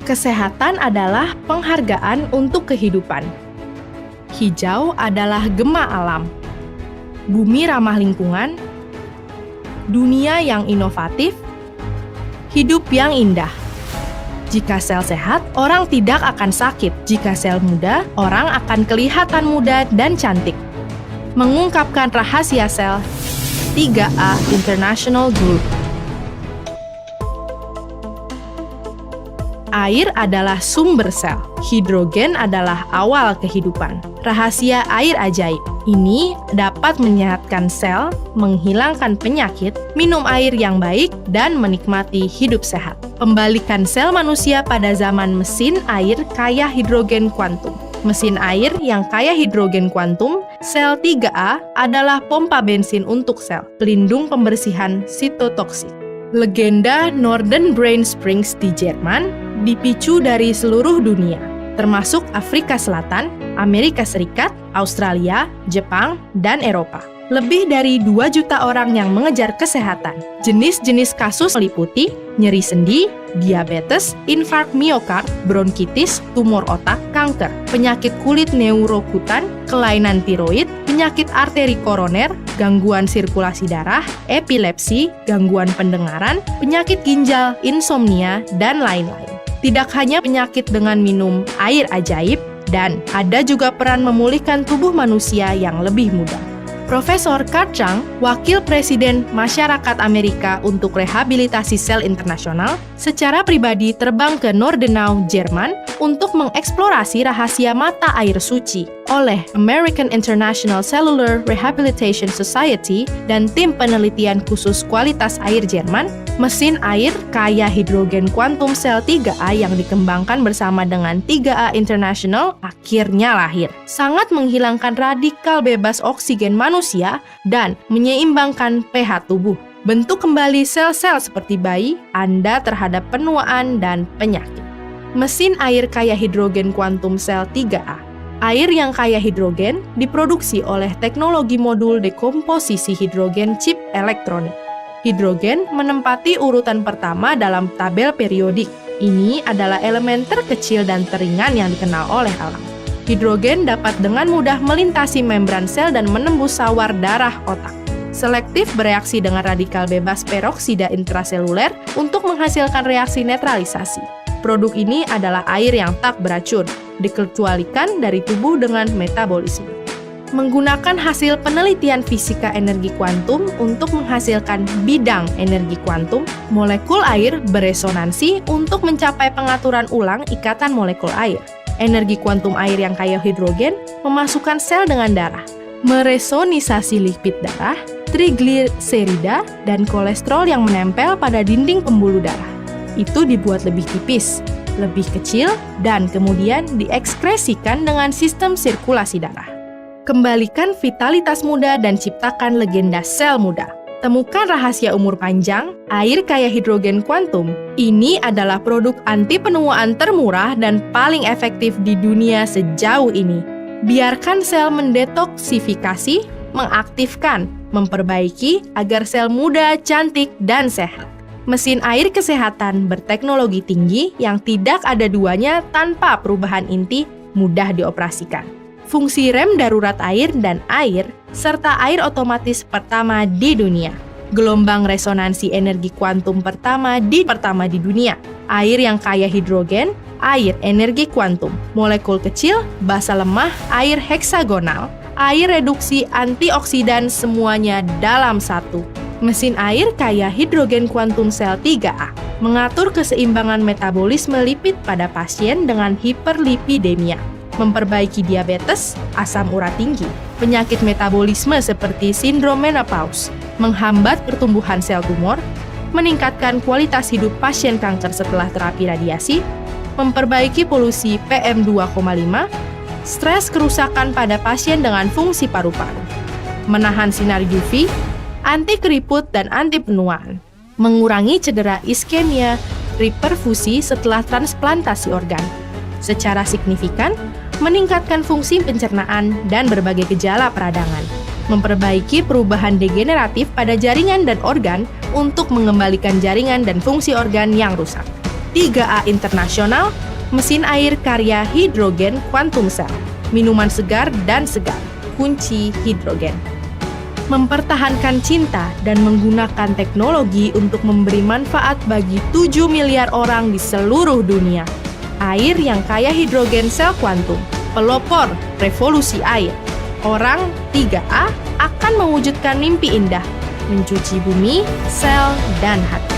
Kesehatan adalah penghargaan untuk kehidupan. Hijau adalah gema alam. Bumi ramah lingkungan. Dunia yang inovatif. Hidup yang indah. Jika sel sehat, orang tidak akan sakit. Jika sel muda, orang akan kelihatan muda dan cantik. Mengungkapkan rahasia sel, 3A International Group. Air adalah sumber sel. Hidrogen adalah awal kehidupan. Rahasia air ajaib. Ini dapat menyehatkan sel, menghilangkan penyakit, minum air yang baik, dan menikmati hidup sehat. Pembalikan sel manusia pada zaman mesin air kaya hidrogen kuantum. Mesin air yang kaya hidrogen kuantum, sel 3A adalah pompa bensin untuk sel, pelindung pembersihan sitotoksik. Legenda Northern Brain Springs di Jerman dipicu dari seluruh dunia, termasuk Afrika Selatan, Amerika Serikat, Australia, Jepang, dan Eropa. Lebih dari 2 juta orang yang mengejar kesehatan. Jenis-jenis kasus meliputi nyeri sendi, diabetes, infark miokard, bronkitis, tumor otak, kanker, penyakit kulit neurokutan, kelainan tiroid, penyakit arteri koroner, gangguan sirkulasi darah, epilepsi, gangguan pendengaran, penyakit ginjal, insomnia, dan lain-lain. Tidak hanya penyakit dengan minum air ajaib, dan ada juga peran memulihkan tubuh manusia yang lebih muda. Profesor Carl Jung, Wakil Presiden Masyarakat Amerika untuk Rehabilitasi Sel Internasional, secara pribadi terbang ke Nordenau, Jerman untuk mengeksplorasi rahasia mata air suci oleh American International Cellular Rehabilitation Society dan tim penelitian khusus kualitas air Jerman. Mesin air kaya hidrogen kuantum sel 3A yang dikembangkan bersama dengan 3A International akhirnya lahir. Sangat menghilangkan radikal bebas oksigen manusia dan menyeimbangkan pH tubuh. Bentuk kembali sel-sel seperti bayi Anda terhadap penuaan dan penyakit. Mesin air kaya hidrogen kuantum sel 3A. Air yang kaya hidrogen diproduksi oleh teknologi modul dekomposisi hidrogen chip elektronik. Hidrogen menempati urutan pertama dalam tabel periodik. Ini adalah elemen terkecil dan teringan yang dikenal oleh alam. Hidrogen dapat dengan mudah melintasi membran sel dan menembus sawar darah otak. Selektif bereaksi dengan radikal bebas peroksida intraseluler untuk menghasilkan reaksi netralisasi. Produk ini adalah air yang tak beracun, dikecualikan dari tubuh dengan metabolisme. Menggunakan hasil penelitian fisika energi kuantum untuk menghasilkan bidang energi kuantum, molekul air beresonansi untuk mencapai pengaturan ulang ikatan molekul air. Energi kuantum air yang kaya hidrogen memasukkan sel dengan darah, meresonisasi lipid darah, trigliserida, dan kolesterol yang menempel pada dinding pembuluh darah. Itu dibuat lebih tipis, lebih kecil, dan kemudian diekskresikan dengan sistem sirkulasi darah. Kembalikan vitalitas muda dan ciptakan legenda sel muda. Temukan rahasia umur panjang, air kaya hidrogen kuantum. Ini adalah produk anti penuaan termurah dan paling efektif di dunia sejauh ini. Biarkan sel mendetoksifikasi, mengaktifkan, memperbaiki agar sel muda, cantik, dan sehat. Mesin air kesehatan berteknologi tinggi yang tidak ada duanya tanpa perubahan inti, mudah dioperasikan. Fungsi rem darurat air dan air, serta air otomatis pertama di dunia. Gelombang resonansi energi kuantum pertama di dunia. Air yang kaya hidrogen, air energi kuantum. Molekul kecil, basa lemah, air heksagonal, air reduksi antioksidan semuanya dalam satu. Mesin air kaya hidrogen kuantum sel 3A. Mengatur keseimbangan metabolisme lipid pada pasien dengan hiperlipidemia. Memperbaiki diabetes, asam urat tinggi, penyakit metabolisme seperti sindrom menopause, menghambat pertumbuhan sel tumor, meningkatkan kualitas hidup pasien kanker setelah terapi radiasi, memperbaiki polusi PM2,5, stres kerusakan pada pasien dengan fungsi paru-paru, menahan sinar UV, anti keriput dan anti penuaan, mengurangi cedera iskemia, reperfusi setelah transplantasi organ. Secara signifikan, meningkatkan fungsi pencernaan dan berbagai gejala peradangan, memperbaiki perubahan degeneratif pada jaringan dan organ untuk mengembalikan jaringan dan fungsi organ yang rusak. 3A Internasional, mesin air karya hidrogen Quantum Cell, minuman segar dan segar, kunci hidrogen. Mempertahankan cinta dan menggunakan teknologi untuk memberi manfaat bagi 7 miliar orang di seluruh dunia. Air yang kaya hidrogen sel kuantum, pelopor revolusi air. Orang 3A akan mewujudkan mimpi indah, mencuci bumi, sel, dan hati.